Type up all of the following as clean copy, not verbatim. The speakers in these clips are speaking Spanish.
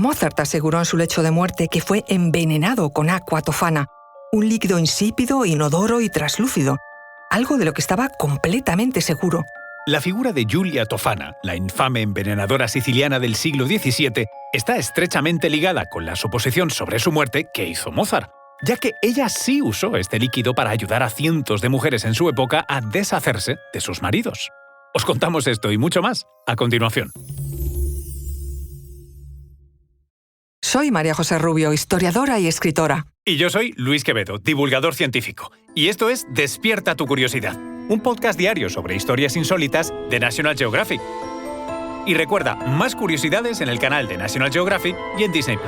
Mozart aseguró en su lecho de muerte que fue envenenado con aqua tofana, un líquido insípido, inodoro y traslúcido, algo de lo que estaba completamente seguro. La figura de Giulia Tofana, la infame envenenadora siciliana del siglo XVII, está estrechamente ligada con la suposición sobre su muerte que hizo Mozart, ya que ella sí usó este líquido para ayudar a cientos de mujeres en su época a deshacerse de sus maridos. Os contamos esto y mucho más a continuación. Soy María José Rubio, historiadora y escritora. Y yo soy Luis Quevedo, divulgador científico. Y esto es Despierta tu curiosidad, un podcast diario sobre historias insólitas de National Geographic. Y recuerda, más curiosidades en el canal de National Geographic y en Disney+.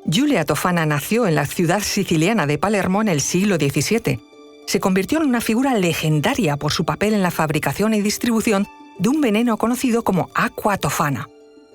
Giulia Tofana nació en la ciudad siciliana de Palermo en el siglo XVII. Se convirtió en una figura legendaria por su papel en la fabricación y distribución de un veneno conocido como aqua tofana.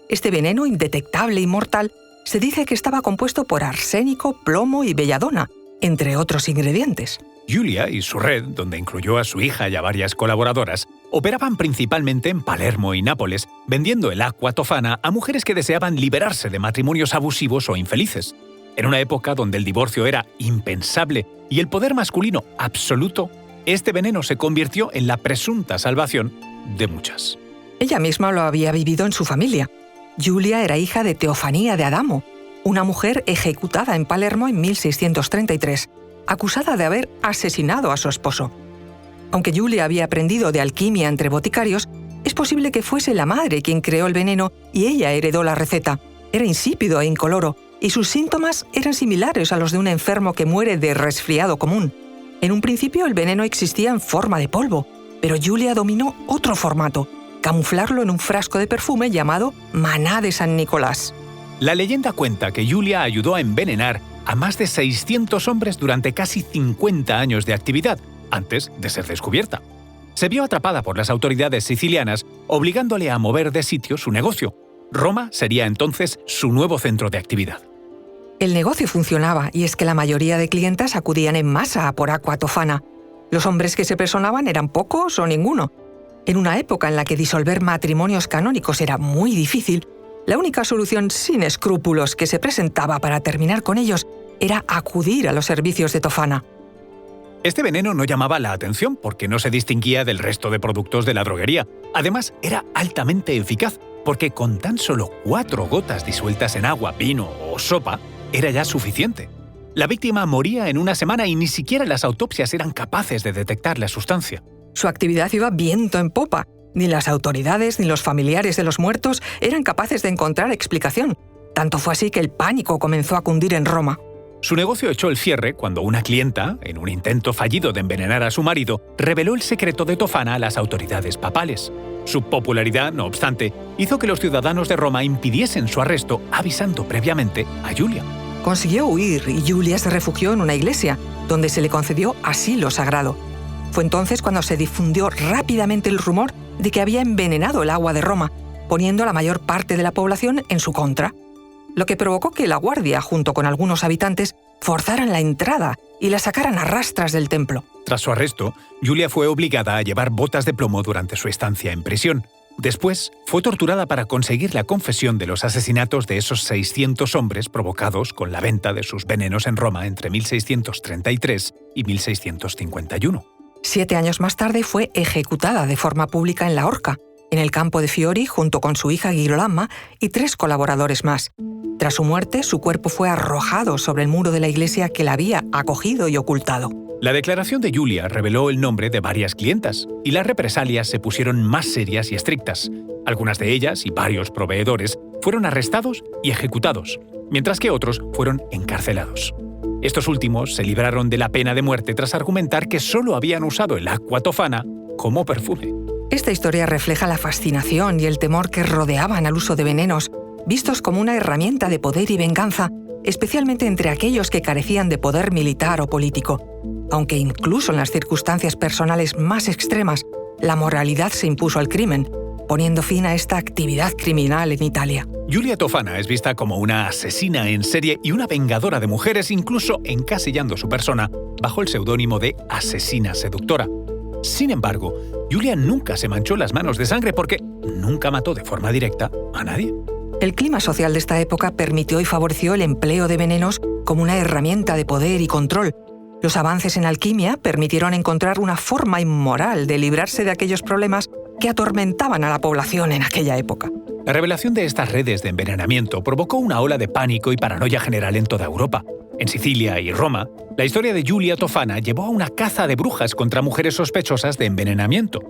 Este veneno, indetectable y mortal, se dice que estaba compuesto por arsénico, plomo y belladona, entre otros ingredientes. Giulia y su red, donde incluyó a su hija y a varias colaboradoras, operaban principalmente en Palermo y Nápoles, vendiendo el aqua tofana a mujeres que deseaban liberarse de matrimonios abusivos o infelices. En una época donde el divorcio era impensable y el poder masculino absoluto, este veneno se convirtió en la presunta salvación de muchas. Ella misma lo había vivido en su familia. Giulia era hija de Teofanía de Adamo, una mujer ejecutada en Palermo en 1633, acusada de haber asesinado a su esposo. Aunque Giulia había aprendido de alquimia entre boticarios, es posible que fuese la madre quien creó el veneno y ella heredó la receta. Era insípido e incoloro, y sus síntomas eran similares a los de un enfermo que muere de resfriado común. En un principio el veneno existía en forma de polvo, pero Giulia dominó otro formato, camuflarlo en un frasco de perfume llamado maná de San Nicolás. La leyenda cuenta que Giulia ayudó a envenenar a más de 600 hombres durante casi 50 años de actividad, antes de ser descubierta. Se vio atrapada por las autoridades sicilianas, obligándole a mover de sitio su negocio. Roma sería entonces su nuevo centro de actividad. El negocio funcionaba, y es que la mayoría de clientas acudían en masa a por aqua tofana. Los hombres que se personaban eran pocos o ninguno. En una época en la que disolver matrimonios canónicos era muy difícil, la única solución sin escrúpulos que se presentaba para terminar con ellos era acudir a los servicios de tofana. Este veneno no llamaba la atención porque no se distinguía del resto de productos de la droguería. Además, era altamente eficaz porque con tan solo 4 gotas disueltas en agua, vino o sopa, era ya suficiente. La víctima moría en una semana y ni siquiera las autopsias eran capaces de detectar la sustancia. Su actividad iba viento en popa. Ni las autoridades ni los familiares de los muertos eran capaces de encontrar explicación. Tanto fue así que el pánico comenzó a cundir en Roma. Su negocio echó el cierre cuando una clienta, en un intento fallido de envenenar a su marido, reveló el secreto de Tofana a las autoridades papales. Su popularidad, no obstante, hizo que los ciudadanos de Roma impidiesen su arresto, avisando previamente a Giulia. Consiguió huir y Giulia se refugió en una iglesia, donde se le concedió asilo sagrado. Fue entonces cuando se difundió rápidamente el rumor de que había envenenado el agua de Roma, poniendo a la mayor parte de la población en su contra, lo que provocó que la guardia, junto con algunos habitantes, forzaran la entrada y la sacaran a rastras del templo. Tras su arresto, Giulia fue obligada a llevar botas de plomo durante su estancia en prisión. Después, fue torturada para conseguir la confesión de los asesinatos de esos 600 hombres provocados con la venta de sus venenos en Roma entre 1633 y 1651. 7 años más tarde fue ejecutada de forma pública en la horca, en el campo de Fiori, junto con su hija Girolama y 3 colaboradores más. Tras su muerte, su cuerpo fue arrojado sobre el muro de la iglesia que la había acogido y ocultado. La declaración de Giulia reveló el nombre de varias clientas, y las represalias se pusieron más serias y estrictas. Algunas de ellas y varios proveedores fueron arrestados y ejecutados, mientras que otros fueron encarcelados. Estos últimos se libraron de la pena de muerte tras argumentar que solo habían usado el aqua tofana como perfume. Esta historia refleja la fascinación y el temor que rodeaban al uso de venenos, vistos como una herramienta de poder y venganza, especialmente entre aquellos que carecían de poder militar o político. Aunque incluso en las circunstancias personales más extremas, la moralidad se impuso al crimen, poniendo fin a esta actividad criminal en Italia. Giulia Tofana es vista como una asesina en serie y una vengadora de mujeres, incluso encasillando su persona bajo el seudónimo de asesina seductora. Sin embargo, Julia nunca se manchó las manos de sangre porque nunca mató de forma directa a nadie. El clima social de esta época permitió y favoreció el empleo de venenos como una herramienta de poder y control. Los avances en alquimia permitieron encontrar una forma inmoral de librarse de aquellos problemas que atormentaban a la población en aquella época. La revelación de estas redes de envenenamiento provocó una ola de pánico y paranoia general en toda Europa. En Sicilia y Roma, la historia de Giulia Tofana llevó a una caza de brujas contra mujeres sospechosas de envenenamiento.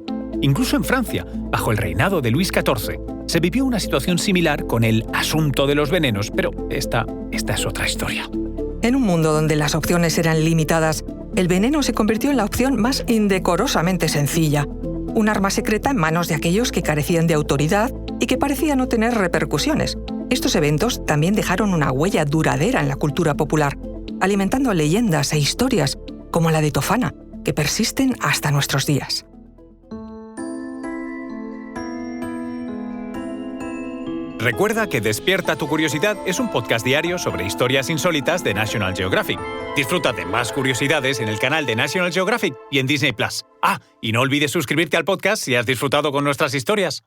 Incluso en Francia, bajo el reinado de Luis XIV, se vivió una situación similar con el asunto de los venenos, pero esta es otra historia. En un mundo donde las opciones eran limitadas, el veneno se convirtió en la opción más indecorosamente sencilla, un arma secreta en manos de aquellos que carecían de autoridad y que parecía no tener repercusiones. Estos eventos también dejaron una huella duradera en la cultura popular, alimentando leyendas e historias como la de Tofana, que persisten hasta nuestros días. Recuerda que Despierta tu Curiosidad es un podcast diario sobre historias insólitas de National Geographic. Disfruta de más curiosidades en el canal de National Geographic y en Disney+. Y no olvides suscribirte al podcast si has disfrutado con nuestras historias.